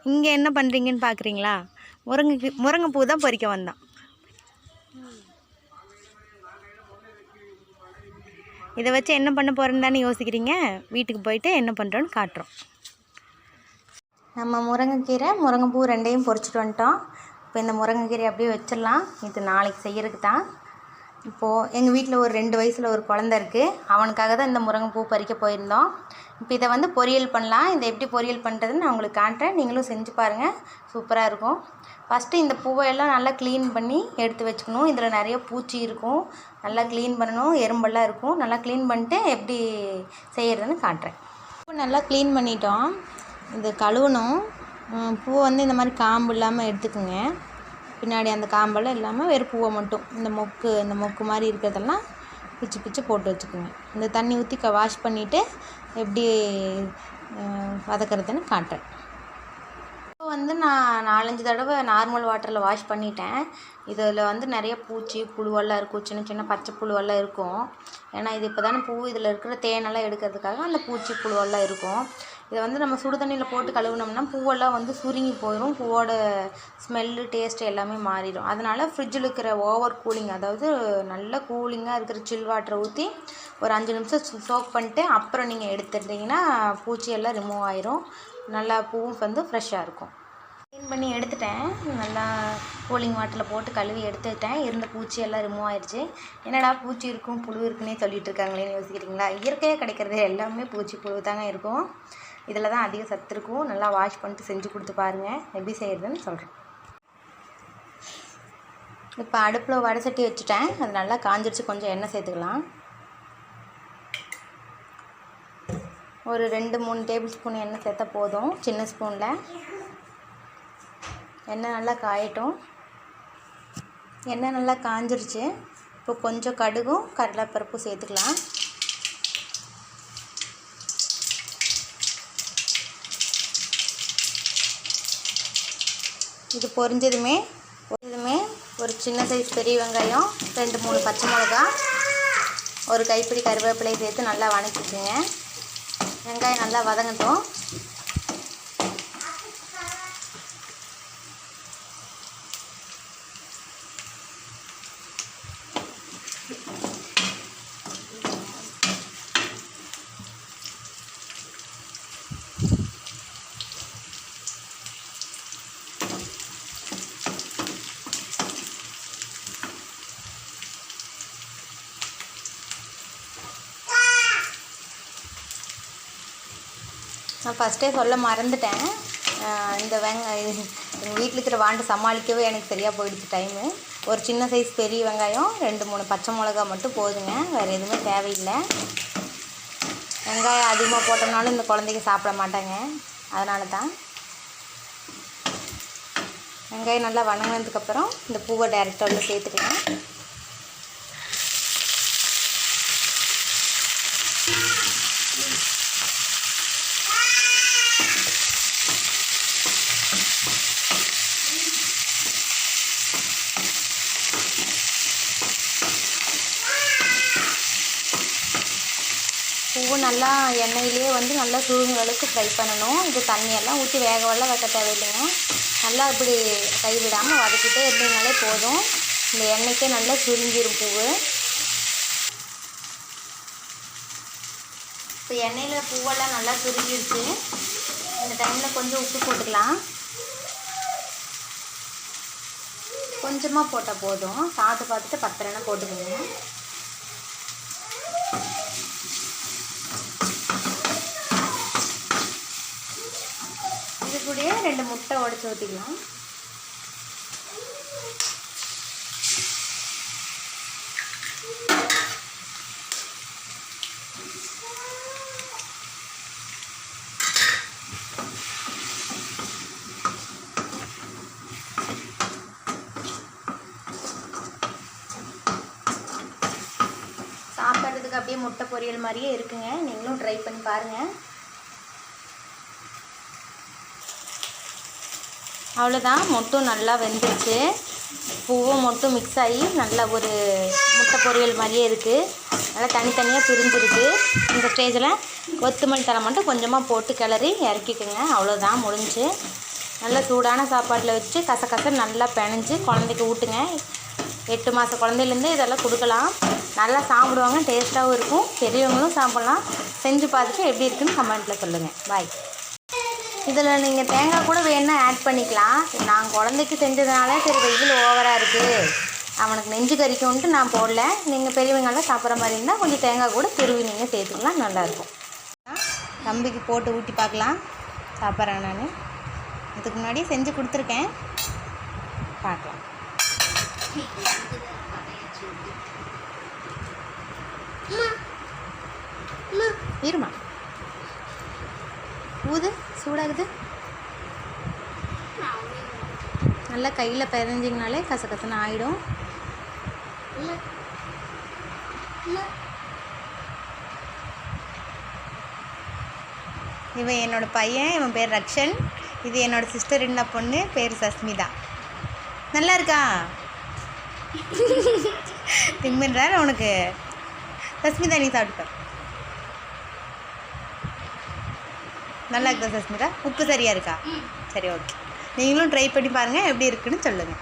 இங்கே என்ன பண்ணுறீங்கன்னு பார்க்குறீங்களா? முருங்கைப்பூ தான் பறிக்க வந்தான். இதை வச்சு என்ன பண்ண போகிறேன்னு தானே யோசிக்கிறீங்க. வீட்டுக்கு போயிட்டு என்ன பண்ணுறோன்னு காட்டுறோம். நம்ம முருங்கைப்பூ ரெண்டையும் பொறிச்சிட்டு வந்துட்டோம். இப்போ இந்த முருங்கைக்கீரை அப்படியே வச்சிடலாம். இது நாளைக்கு செய்கிறதுக்கு தான். இப்போது எங்கள் வீட்டில் ஒரு 2 வயசில் ஒரு குழந்த இருக்குது. அவனுக்காக தான் இந்த முருங்கைப்பூ பறிக்க போயிருந்தோம். இப்போ இதை வந்து பொரியல் பண்ணலாம். இதை எப்படி பொரியல் பண்ணுறதுன்னு நான் உங்களுக்கு காட்டுறேன். நீங்களும் செஞ்சு பாருங்கள், சூப்பராக இருக்கும். ஃபஸ்ட்டு இந்த பூவையெல்லாம் நல்லா க்ளீன் பண்ணி எடுத்து வச்சுக்கணும். இதில் நிறைய பூச்சி இருக்கும், நல்லா க்ளீன் பண்ணணும். எறும்பெல்லாம் இருக்கும். நல்லா க்ளீன் பண்ணிட்டு எப்படி செய்கிறதுன்னு காட்டுறேன். பூ நல்லா க்ளீன் பண்ணிட்டோம். இது கழுவணும். பூ வந்து இந்த மாதிரி காம்பு இல்லாமல் எடுத்துக்குங்க. பின்னாடி அந்த காம்பெல்லாம் இல்லாமல் வெறும் பூவை மட்டும் இந்த மொக்கு மாதிரி இருக்கிறதெல்லாம் பிச்சு போட்டு வச்சுக்கோங்க. இந்த தண்ணி ஊற்றி வாஷ் பண்ணிவிட்டு எப்படி வதக்கிறதுன்னு காட்டுறேன். இப்போ வந்து நான் 4-5 தடவை நார்மல் வாட்டரில் வாஷ் பண்ணிட்டேன். இதில் வந்து நிறைய பூச்சி புழுவெல்லாம் இருக்கும், சின்ன சின்ன பச்சை புழுவெல்லாம் இருக்கும். ஏன்னா இது இப்போ தானே பூ, இதில் இருக்கிற தேனெல்லாம் எடுக்கிறதுக்காக அந்த பூச்சி புழுவெல்லாம் இருக்கும். இதை வந்து நம்ம சுடு தண்ணியில் போட்டு கழுவுனோம்னா பூவெல்லாம் வந்து சுருங்கி போயிடும். பூவோட ஸ்மெல்லு டேஸ்ட்டு எல்லாமே மாறிடும். அதனால் ஃப்ரிட்ஜில் இருக்கிற ஓவர் கூலிங், அதாவது நல்ல கூலிங்காக இருக்கிற சில் வாட்டரை ஊற்றி ஒரு 5 நிமிஷம் சோக் பண்ணிட்டு அப்புறம் நீங்கள் எடுத்துட்டிங்கன்னா பூச்சியெல்லாம் ரிமூவ் ஆயிரும். நல்லா பூவும் வந்து ஃப்ரெஷ்ஷாக இருக்கும். க்ளீன் பண்ணி எடுத்துட்டேன். நல்லா கூலிங் வாட்டரில் போட்டு கழுவி எடுத்துக்கிட்டேன். இருந்த பூச்சியெல்லாம் ரிமூவ் ஆயிடுச்சு. என்னடா பூச்சி இருக்கும் புழு இருக்குன்னே சொல்லிட்டு இருக்காங்களேன்னு யோசிக்கிறீங்களா? இயற்கையாக கிடைக்கிறது எல்லாமே பூச்சி புழு தாங்க இருக்கும். இதில் தான் அதிக சத்து இருக்கும். நல்லா வாஷ் பண்ணிட்டு செஞ்சு கொடுத்து பாருங்கள், எப்படி செய்கிறதுன்னு சொல்கிறேன். இப்போ அடுப்பில் வடை சட்டி வச்சுட்டேன். அது நல்லா காஞ்சிடுச்சு. கொஞ்சம் எண்ணெய் சேர்த்துக்கலாம். ஒரு 2-3 டேபிள் ஸ்பூன் எண்ணெய் சேர்த்தா போதும், சின்ன ஸ்பூனில். எண்ணெய் நல்லா காயட்டும். எண்ணெய் நல்லா காஞ்சிருச்சு. இப்போ கொஞ்சம் கடுகும் கடலைப்பருப்பும் சேர்த்துக்கலாம். இது பொரிஞ்சதுமே ஒரு சின்ன சைஸ் பெரிய வெங்காயம், 2-3 பச்சை மிளகா, ஒரு கைப்பிடி கருவேப்பிலை சேர்த்து நல்லா வதக்கிக்குங்க. வெங்காயம் நல்லா வதங்கட்டும். நான் ஃபஸ்ட்டே சொல்ல மறந்துட்டேன். இந்த எங்கள் வீட்டில் இருக்கிற வாண்டு சமாளிக்கவே எனக்கு சரியாக போயிடுச்சு டைமு. ஒரு சின்ன சைஸ் பெரிய வெங்காயம், 2-3 பச்சை மிளகா மட்டும் போதுங்க, வேறு எதுவுமே தேவையில்லை. வெங்காயம் அதிகமாக போட்டோம்னாலும் இந்த குழந்தைங்க சாப்பிட மாட்டாங்க, அதனால தான். வெங்காயம் நல்லா வதங்கினதுக்கப்புறம் இந்த பூவை டைரெக்டாக உள்ள சேர்த்துக்கலாம். பூவு நல்லா எண்ணெயிலே வந்து நல்லா சுருங்குற அளவுக்கு ஃப்ரை பண்ணணும். இது தண்ணியெல்லாம் ஊற்றி வேகவெல்லாம் வைக்க தேவையில்லைங்க. நல்லா இப்படி கைவிடாமல் வதக்கிட்டே இருந்தீங்கனாலே போதும். இந்த எண்ணெய்க்கே நல்லா சுருங்கிடும் பூவு. இப்போ எண்ணெயில் பூவெல்லாம் நல்லா சுருங்கிடுச்சு. இந்த டைமில் கொஞ்சம் உப்பு போட்டுக்கலாம். கொஞ்சமாக போட்டால் போதும். சாப்பிட்டு பார்த்துட்டு பத்தலைன்னா போட்டுக்கோங்க. இது கூட 2 முட்டை உடைச்சி ஊற்றிக்கலாம். சாப்பிட்றதுக்கு அப்படியே முட்டை பொரியல் மாதிரியே இருக்குங்க. நீங்களும் ட்ரை பண்ணி பாருங்கள். அவ்வளோதான், மொட்டும் நல்லா வெந்துருச்சு. பூவும் மொட்டும் மிக்ஸ் ஆகி நல்லா ஒரு முட்டை பொரியல் மாதிரியே இருக்குது. நல்லா தனித்தனியாக பிரிஞ்சிருக்கு. இந்த ஸ்டேஜில் கொத்தமல்லி தழை மட்டும் கொஞ்சமாக போட்டு கிளறி இறக்கிக்குங்க. அவ்வளோதான், முடிஞ்சு. நல்லா சூடான சாப்பாட்டில் வச்சு கசகசன்னு நல்லா பிணைஞ்சு குழந்தைக்கு ஊட்டுங்க. 8 மாத குழந்தையிலேருந்து இதெல்லாம் கொடுக்கலாம். நல்லா சாப்பிடுவாங்க, டேஸ்ட்டாகவும் இருக்கும். பெரியவங்களும் சாப்பிட்லாம். செஞ்சு பார்த்துட்டு எப்படி இருக்குன்னு கமெண்ட்டில் சொல்லுங்கள். பாய். இதில் நீங்கள் தேங்காய் கூட வேணுன்னா ஆட் பண்ணிக்கலாம். நான் குழந்தைக்கு செஞ்சதுனால சரி வெயில் ஓவராக இருக்குது, அவனுக்கு நெஞ்சு கறிக்கும்ன்ட்டு நான் போடல. நீங்கள் பெரியவங்களாம் சாப்பிட்ற மாதிரி இருந்தால் கொஞ்சம் தேங்காய் கூட துருவி நீங்கள் சேர்த்துக்கலாம், நல்லாயிருக்கும். தம்பிக்கு போட்டு ஊட்டி பார்க்கலாம், சாப்பிட்றேன். நான் இதுக்கு முன்னாடி செஞ்சு கொடுத்துருக்கேன், பார்க்கலாம். இருமா, ஊது, சூடாகுது. நல்லா கையில் பிறஞ்சிங்கனாலே கசகசன்னு ஆகிடும். இவன் என்னோடய பையன், இவன் பேர் ரக்ஷன். இது என்னோடய சிஸ்டர் என்ன பொண்ணு, பேர் சஸ்மிதா. நல்லா இருக்கா? திம்மின்றார் உனக்கு. சஸ்மிதா நீ சாப்பிட்டுப்ப. நல்லா இருக்குதா சஸ்மிதா? உப்பு சரியாக இருக்கா? சரி, ஓகே. நீங்களும் ட்ரை பண்ணி பாருங்கள், எப்படி இருக்குன்னு சொல்லுங்கள்.